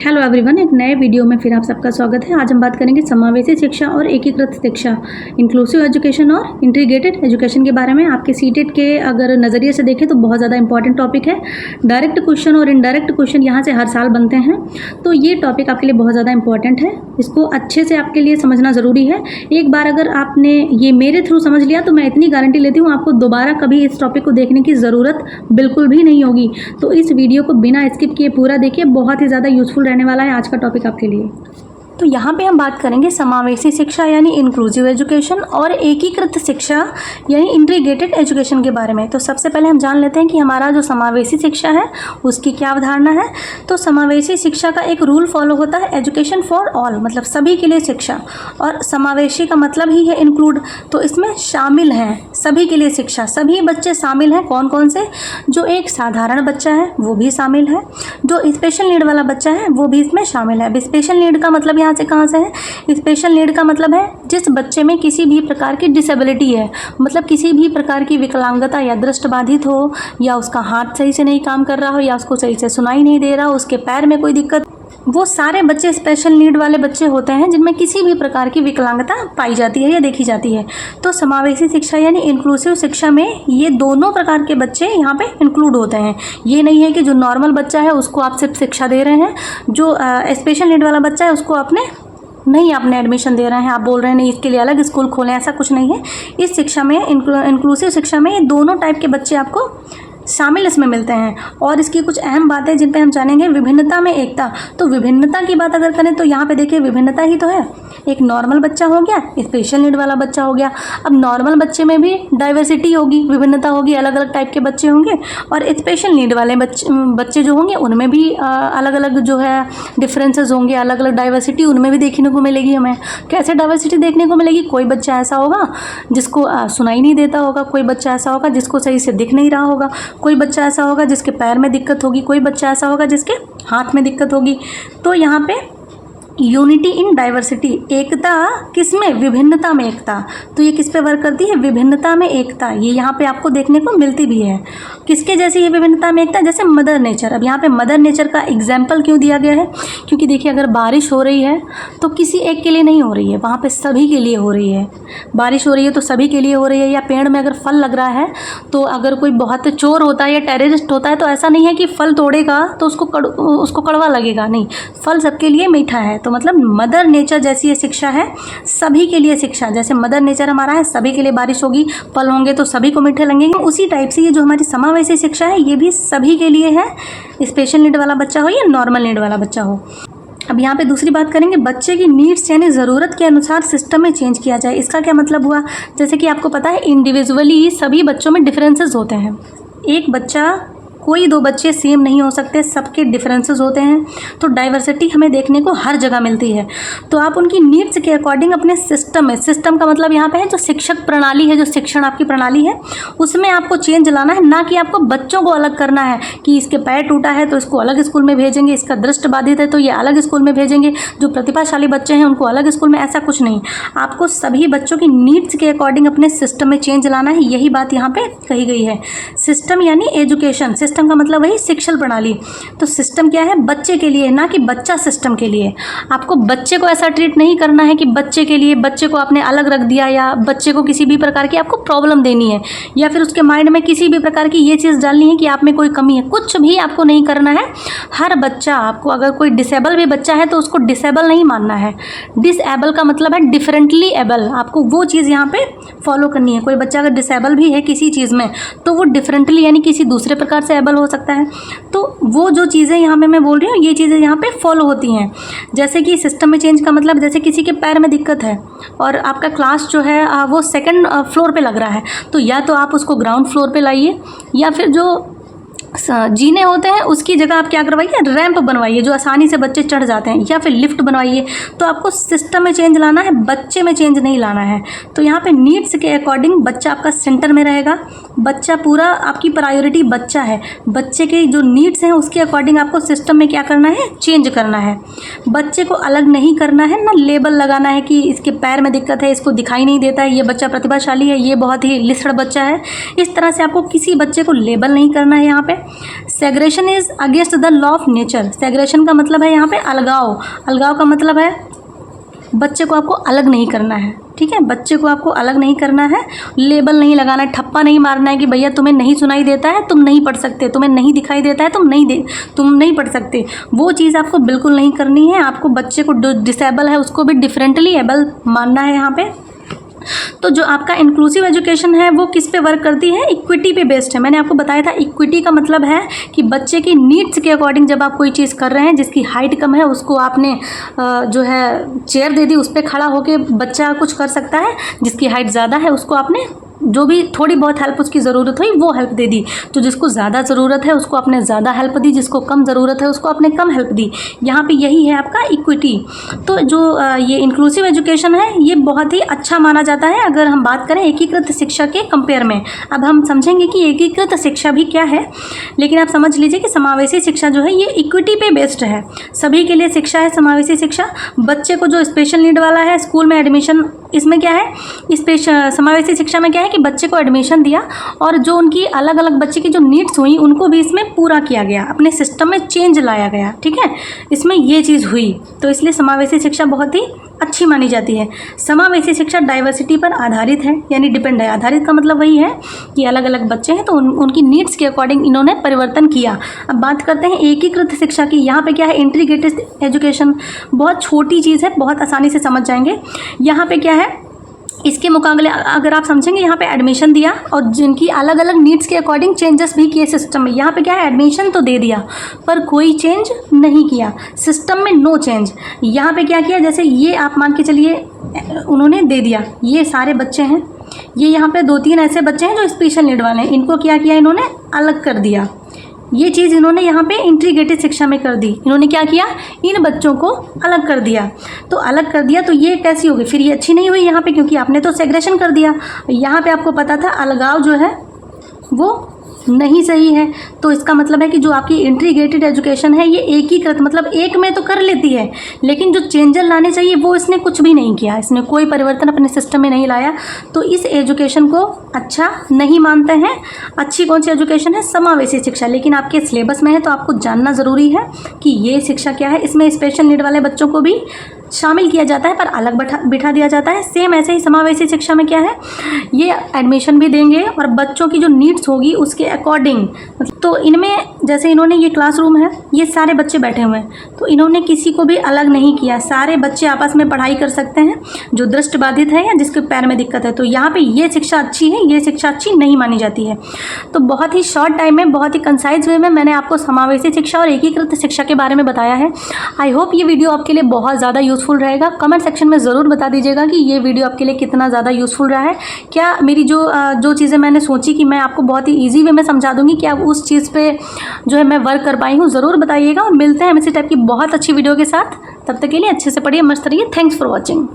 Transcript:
Hello everyone, एक नए video में फिर आप सबका स्वागत है। आज हम बात करेंगे समावेशी शिक्षा और एकीकृत शिक्षा, इंक्लूसिव एजुकेशन और इंटीग्रेटेड एजुकेशन के बारे में। आपके सीटेट के अगर नज़रिए से देखें तो बहुत ज़्यादा इंपॉर्टेंट टॉपिक है। डायरेक्ट क्वेश्चन और इनडायरेक्ट क्वेश्चन यहाँ से हर साल बनते हैं, तो ये टॉपिक आपके लिए बहुत ज़्यादा इंपॉर्टेंट है। इसको अच्छे से आपके लिए समझना ज़रूरी है। एक बार अगर आपने ये मेरे थ्रू समझ लिया तो मैं इतनी गारंटी लेती हूँ आपको दोबारा कभी इस टॉपिक को देखने की ज़रूरत बिल्कुल भी नहीं होगी। तो इस वीडियो को बिना स्किप किए पूरा देखिए, बहुत ही ज़्यादा यूजफुल रहने वाला है आज का टॉपिक आपके लिए। तो यहाँ पे हम बात करेंगे समावेशी शिक्षा यानी इंक्लूसिव एजुकेशन और एकीकृत शिक्षा यानी इंटीग्रेटेड एजुकेशन के बारे में। तो सबसे पहले हम जान लेते हैं कि हमारा जो समावेशी शिक्षा है उसकी क्या अवधारणा है। तो समावेशी शिक्षा का एक रूल फॉलो होता है, एजुकेशन फॉर ऑल, मतलब सभी के लिए शिक्षा। और समावेशी का मतलब ही है इंक्लूड, तो इसमें शामिल हैं सभी के लिए शिक्षा। सभी बच्चे शामिल हैं। कौन कौन से? जो एक साधारण बच्चा है वो भी शामिल है, जो स्पेशल नीड वाला बच्चा है वो भी इसमें शामिल है। अब स्पेशल नीड का मतलब यहाँ से कहाँ से है? स्पेशल नीड का मतलब है जिस बच्चे में किसी भी प्रकार की डिसेबिलिटी है, मतलब किसी भी प्रकार की विकलांगता या दृष्टिबाधित हो, या उसका हाथ सही से नहीं काम कर रहा हो, या उसको सही से सुनाई नहीं दे रहा हो, उसके पैर में कोई दिक्कत, वो सारे बच्चे स्पेशल नीड वाले बच्चे होते हैं जिनमें किसी भी प्रकार की विकलांगता पाई जाती है या देखी जाती है। तो समावेशी शिक्षा यानी इंक्लूसिव शिक्षा में ये दोनों प्रकार के बच्चे यहाँ पे इंक्लूड होते हैं। ये नहीं है कि जो नॉर्मल बच्चा है उसको आप सिर्फ शिक्षा दे रहे हैं, जो स्पेशल नीड वाला बच्चा है उसको आपने एडमिशन दे रहे हैं, आप बोल रहे हैं नहीं इसके लिए अलग स्कूल खोलें, ऐसा कुछ नहीं है। इस शिक्षा में, इंक्लूसिव शिक्षा में, ये दोनों टाइप के बच्चे आपको शामिल इसमें मिलते हैं। और इसकी कुछ अहम बातें जिन पे हम जानेंगे। विभिन्नता में एकता। तो विभिन्नता की बात अगर करें तो यहाँ पे देखिए विभिन्नता ही तो है। एक नॉर्मल बच्चा हो गया, स्पेशल नीड वाला बच्चा हो गया। अब नॉर्मल बच्चे में भी डाइवर्सिटी होगी, विभिन्नता होगी, अलग अलग टाइप के बच्चे होंगे। और स्पेशल नीड वाले बच्चे जो होंगे उनमें भी अलग अलग जो है डिफरेंसेस होंगे, अलग अलग डाइवर्सिटी उनमें भी देखने को मिलेगी। हमें कैसे डाइवर्सिटी देखने को मिलेगी? कोई बच्चा ऐसा होगा जिसको सुनाई नहीं देता होगा, कोई बच्चा ऐसा होगा जिसको सही से दिख नहीं रहा होगा, कोई बच्चा ऐसा होगा जिसके पैर में दिक्कत होगी, कोई बच्चा ऐसा होगा जिसके हाथ में दिक्कत होगी। तो यहाँ पे यूनिटी इन डाइवर्सिटी, एकता किसमें? विभिन्नता में एकता। तो ये किस पे वर्क करती है? विभिन्नता में एकता। ये यहाँ पे आपको देखने को मिलती भी है। किसके जैसी? ये विभिन्नता में एकता, जैसे मदर नेचर। अब यहाँ पे मदर नेचर का एग्जाम्पल क्यों दिया गया है? क्योंकि देखिए अगर बारिश हो रही है तो किसी एक के लिए नहीं हो रही है, वहाँ पे सभी के लिए हो रही है। बारिश हो रही है तो सभी के लिए हो रही है। या पेड़ में अगर फल लग रहा है तो अगर कोई बहुत चोर होता है या टेररिस्ट होता है तो ऐसा नहीं है कि फल तोड़ेगा तो उसको कड़वा लगेगा, नहीं, फल सबके लिए मीठा है। तो मतलब मदर नेचर जैसी ये शिक्षा है, सभी के लिए शिक्षा। जैसे मदर नेचर हमारा है, सभी के लिए बारिश होगी, फल होंगे तो सभी को मीठे लगेंगे, उसी टाइप से ये जो हमारी समावेशी शिक्षा है ये भी सभी के लिए है, स्पेशल नीड वाला बच्चा हो या नॉर्मल नीड वाला बच्चा हो। अब यहाँ पे दूसरी बात करेंगे, बच्चे की नीड्स यानी ज़रूरत के अनुसार सिस्टम में चेंज किया जाए। इसका क्या मतलब हुआ? जैसे कि आपको पता है इंडिविजुअली सभी बच्चों में डिफरेंसेस होते हैं। एक बच्चा, कोई दो बच्चे सेम नहीं हो सकते, सबके डिफरेंसेस होते हैं। तो डाइवर्सिटी हमें देखने को हर जगह मिलती है। तो आप उनकी नीड्स के अकॉर्डिंग अपने सिस्टम में, सिस्टम का मतलब यहाँ पे है जो शिक्षक प्रणाली है, जो शिक्षण आपकी प्रणाली है उसमें आपको चेंज लाना है, ना कि आपको बच्चों को अलग करना है कि इसके पैर टूटा है तो इसको अलग स्कूल में भेजेंगे, इसका दृष्टि बाधित है तो ये अलग स्कूल में भेजेंगे, जो प्रतिभाशाली बच्चे हैं उनको अलग स्कूल में, ऐसा कुछ नहीं। आपको सभी बच्चों की नीड्स के अकॉर्डिंग अपने सिस्टम में चेंज लाना है, यही बात यहाँ पे कही गई है। सिस्टम यानी एजुकेशन, सिस्टम का मतलब वही शिक्षण प्रणाली। तो सिस्टम क्या है? बच्चे के लिए, ना कि बच्चा सिस्टम के लिए। आपको बच्चे को ऐसा ट्रीट नहीं करना है कि बच्चे के लिए, बच्चे को आपने अलग रख दिया, या बच्चे को किसी भी प्रकार की आपको प्रॉब्लम देनी है, या फिर उसके माइंड में किसी भी प्रकार की ये चीज़ डालनी है कि आप में कोई कमी है। कुछ भी आपको नहीं करना है। हर बच्चा, आपको अगर कोई डिसेबल भी बच्चा है तो उसको डिसेबल नहीं मानना है। डिसेबल का मतलब है डिफरेंटली एबल, आपको वो चीज़ यहाँ पे फॉलो करनी है। कोई बच्चा अगर डिसेबल भी है किसी चीज़ में तो वो डिफरेंटली यानी किसी दूसरे प्रकार से एबल हो सकता है। तो वो जो चीज़ें यहाँ पे मैं बोल रही हूँ ये चीज़ें यहाँ पे फॉलो होती हैं। जैसे कि सिस्टम में चेंज का मतलब, जैसे किसी के पैर में दिक्कत है और आपका क्लास जो है वो सेकंड फ्लोर पे लग रहा है, तो या तो आप उसको ग्राउंड फ्लोर पे लाइए, या फिर जो जीने होते हैं उसकी जगह आप क्या करवाइए? रैंप बनवाइए जो आसानी से बच्चे चढ़ जाते हैं, या फिर लिफ्ट बनवाइए। तो आपको सिस्टम में चेंज लाना है, बच्चे में चेंज नहीं लाना है। तो यहाँ पे नीड्स के अकॉर्डिंग बच्चा आपका सेंटर में रहेगा। बच्चा पूरा, आपकी प्रायोरिटी बच्चा है। बच्चे के जो नीड्स हैं उसके अकॉर्डिंग आपको सिस्टम में क्या करना है? चेंज करना है। बच्चे को अलग नहीं करना है, ना लेबल लगाना है कि इसके पैर में दिक्कत है, इसको दिखाई नहीं देता है, ये बच्चा प्रतिभाशाली है, ये बहुत ही लिसड़ बच्चा है। इस तरह से आपको किसी बच्चे को लेबल नहीं करना है यहाँ पे। Segregation is against the law of nature. Segregation का मतलब है यहाँ पे अलगाव। अलगाव का मतलब है बच्चे को आपको अलग नहीं करना है, ठीक है, बच्चे को आपको अलग नहीं करना है, लेबल नहीं लगाना है, ठप्पा नहीं मारना है कि भैया तुम्हें नहीं सुनाई देता है तुम नहीं पढ़ सकते, तुम्हें नहीं दिखाई देता है तुम नहीं पढ़ सकते। वो चीज़ आपको बिल्कुल नहीं करनी है। आपको बच्चे को डिसेबल है उसको भी डिफरेंटली एबल मानना है यहाँ पे। तो जो आपका इंक्लूसिव एजुकेशन है वो किस पे वर्क करती है? इक्विटी पे बेस्ड है। मैंने आपको बताया था इक्विटी का मतलब है कि बच्चे की नीड्स के अकॉर्डिंग जब आप कोई चीज़ कर रहे हैं, जिसकी हाइट कम है उसको आपने जो है चेयर दे दी, उस पर खड़ा होकर बच्चा कुछ कर सकता है, जिसकी हाइट ज़्यादा है उसको आपने जो भी थोड़ी बहुत हेल्प उसकी ज़रूरत हुई वो हेल्प दे दी। तो जिसको ज़्यादा ज़रूरत है उसको आपने ज़्यादा हेल्प दी, जिसको कम ज़रूरत है उसको आपने कम हेल्प दी। यहाँ पे यही है आपका इक्विटी। तो जो ये इंक्लूसिव एजुकेशन है ये बहुत ही अच्छा माना जाता है अगर हम बात करें एकीकृत शिक्षा के कंपेयर में। अब हम समझेंगे कि एकीकृत शिक्षा भी क्या है, लेकिन आप समझ लीजिए कि समावेशी शिक्षा जो है ये इक्विटी पे बेस्ड है। सभी के लिए शिक्षा है समावेशी शिक्षा। बच्चे को जो स्पेशल नीड वाला है स्कूल में एडमिशन, इसमें क्या है, समावेशी शिक्षा में क्या है कि बच्चे को एडमिशन दिया और जो उनकी अलग अलग बच्चे की जो नीड्स हुई उनको भी इसमें पूरा किया गया, अपने सिस्टम में चेंज लाया गया, ठीक है, इसमें ये चीज़ हुई। तो इसलिए समावेशी शिक्षा बहुत ही अच्छी मानी जाती है। समावेशी शिक्षा डाइवर्सिटी पर आधारित है, यानी डिपेंड है। आधारित का मतलब वही है कि अलग अलग बच्चे हैं तो उनकी नीड्स के अकॉर्डिंग इन्होंने परिवर्तन किया। अब बात करते हैं एकीकृत शिक्षा की। यहाँ पे क्या है, इंटीग्रेटेड एजुकेशन। बहुत छोटी चीज़ है, बहुत आसानी से समझ जाएंगे। यहाँ पे क्या है, इसके मुकाबले अगर आप समझेंगे, यहाँ पे एडमिशन दिया और जिनकी अलग अलग नीड्स के अकॉर्डिंग चेंजेस भी किए सिस्टम में। यहाँ पे क्या है, एडमिशन तो दे दिया पर कोई चेंज नहीं किया, सिस्टम में नो चेंज। यहाँ पे क्या किया, जैसे ये आप मान के चलिए उन्होंने दे दिया, ये सारे बच्चे हैं, ये यहाँ पे 2-3 ऐसे बच्चे हैं जो स्पेशल नीड वाले हैं, इनको क्या किया, इन्होंने अलग कर दिया। ये चीज़ इन्होंने यहाँ पे इंटीग्रेटेड शिक्षा में कर दी। इन्होंने क्या किया, इन बच्चों को अलग कर दिया। तो अलग कर दिया तो ये कैसी होगी, फिर ये अच्छी नहीं हुई यहाँ पे, क्योंकि आपने तो सेग्रेशन कर दिया। यहाँ पे आपको पता था अलगाव जो है वो नहीं सही है। तो इसका मतलब है कि जो आपकी इंटीग्रेटेड एजुकेशन है ये एकीकृत मतलब एक में तो कर लेती है, लेकिन जो चेंजर लाने चाहिए वो इसने कुछ भी नहीं किया, इसने कोई परिवर्तन अपने सिस्टम में नहीं लाया। तो इस एजुकेशन को अच्छा नहीं मानते हैं। अच्छी कौन सी एजुकेशन है, समावेशी शिक्षा। लेकिन आपके सिलेबस में है तो आपको जानना ज़रूरी है कि ये शिक्षा क्या है। इसमें स्पेशल नीड वाले बच्चों को भी शामिल किया जाता है पर अलग बिठा दिया जाता है। सेम ऐसे ही समावेशी शिक्षा में क्या है, ये एडमिशन भी देंगे और बच्चों की जो नीड्स होगी उसके अकॉर्डिंग। तो इनमें जैसे इन्होंने, ये क्लासरूम है, ये सारे बच्चे बैठे हुए हैं, तो इन्होंने किसी को भी अलग नहीं किया, सारे बच्चे आपस में पढ़ाई कर सकते हैं जो दृष्टिबाधित है या जिसके पैर में दिक्कत है। तो यहाँ पे ये शिक्षा अच्छी है, ये शिक्षा अच्छी नहीं मानी जाती है। तो बहुत ही शॉर्ट टाइम में, बहुत ही कंसाइज वे में मैंने आपको समावेशी शिक्षा और एकीकृत शिक्षा के बारे में बताया है। आई होप ये वीडियो आपके लिए बहुत ज़्यादा यूज़फुल रहेगा। कमेंट सेक्शन में ज़रूर बता दीजिएगा कि ये वीडियो आपके लिए कितना ज़्यादा यूज़फुल रहा है। क्या मेरी जो चीज़ें मैंने सोची कि मैं आपको बहुत ही ईजी वे में समझा दूंगी, क्या उस चीज़ पे जो है मैं वर्क कर पाई हूँ, ज़रूर बताइएगा। और मिलते हैं हम इसी टाइप की बहुत अच्छी वीडियो के साथ। तब तक के लिए अच्छे से पढ़िए, मस्त रहिए। Thanks for watching.